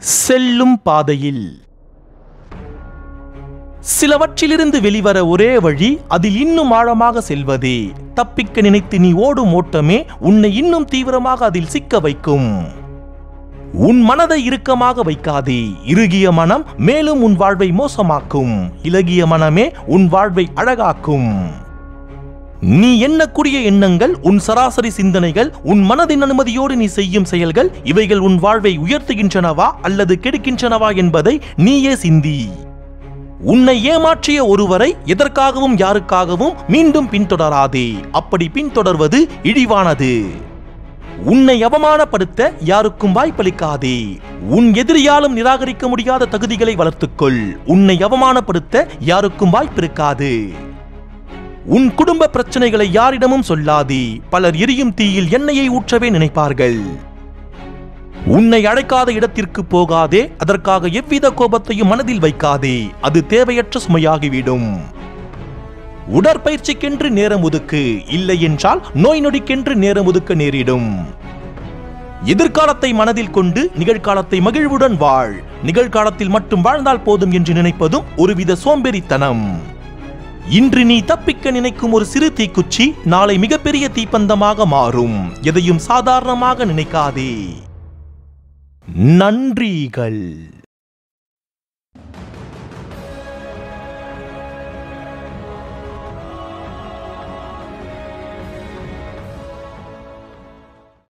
செல்லும் பாதையில் சிலவற்றிலிருந்து வெளிவர ஒரே வழி அதில் இன்னும் ஆழமாக செல்வதே. தப்பிக்க நினைத்து நீ ஓடும் ஓட்டமே உன்னை இன்னும் தீவிரமாக அதில் சிக்க வைக்கும். உன் மனதை இறுக்கமாக வைக்காதே. இறுகிய மனம் மேலும் உன் வாழ்வை மோசமாக்கும். இலகிய மனமே உன் வாழ்வை அழகாக்கும். நீ எண்ணக்கூடிய எண்ணங்கள், உன் சராசரி சிந்தனைகள், உன் மனதின் அனுமதியோடு நீ செய்யும் செயல்கள், இவைகள் உன் வாழ்வை உயர்த்துகின்றனவா அல்லது கெடுக்கின்றனவா என்பதை நீயே சிந்தி. உன்னை ஏமாற்றிய ஒருவரை எதற்காகவும் யாருக்காகவும் மீண்டும் பின்தொடராதே. அப்படி பின்தொடர்வது இழிவானது. உன்னை அவமானப்படுத்த யாருக்கும் வாய்ப்பளிக்காதே. உன் எதிரியாலும் நிராகரிக்க முடியாத தகுதிகளை வளர்த்துக்கொள். உன்னை அவமானப்படுத்த யாருக்கும் வாய்ப்பிருக்காது. உன் குடும்ப பிரச்சனைகளை யாரிடமும் சொல்லாதே. பலர் எரியும் தீயில் எண்ணெயை ஊற்றவே நினைப்பார்கள். உன்னை அழைக்காத இடத்திற்கு போகாதே. அதற்காக எவ்வித கோபத்தையும் மனதில் வைக்காதே. அது தேவையற்ற சுமையாகிவிடும். உடற்பயிற்சிக்கென்று நேரம் ஒதுக்கு. இல்லை என்றால் நோய் நொடிக்கென்று நேரம் ஒதுக்க நேரிடும். எதிர்காலத்தை மனதில் கொண்டு நிகழ்காலத்தை மகிழ்வுடன் வாழ். நிகழ்காலத்தில் மட்டும் வாழ்ந்தால் போதும் என்று நினைப்பதும் ஒருவித சோம்பேறித்தனம். இன்று நீ தப்பிக்க நினைக்கும் ஒரு சிறு தீக்குச்சி நாளை மிகப்பெரிய தீப்பந்தமாக மாறும். எதையும் சாதாரணமாக நினைக்காதே. நன்றிகள்.